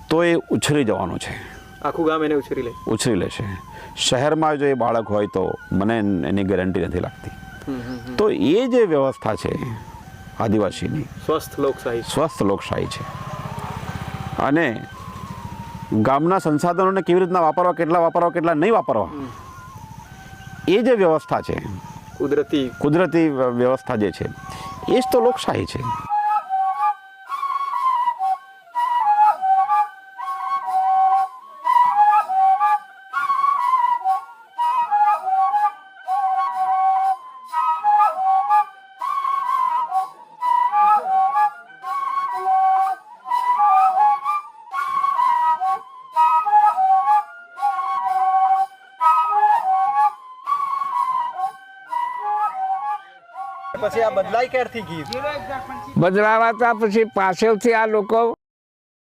તો એ ઉછરી જવાનો છે, આખું ગામ એને ઉછરી લેશે. શહેરમાં જો એ બાળક હોય તો મને એની ગેરંટી નથી લાગતી. તો એ જે વ્યવસ્થા છે આદિવાસીની, સ્વસ્થ લોકશાહી છે. અને ગામના સંસાધનોને કેવી રીતના વાપરવા, કેટલા નહીં વાપરવા, એ જે વ્યવસ્થા છે, કુદરતી વ્યવસ્થા જે છે, એ જ તો લોકશાહી છે. પછી આ બદલાઈ ક્યારથી ગઈ? બદલાવા પછી પાછળથી આ લોકો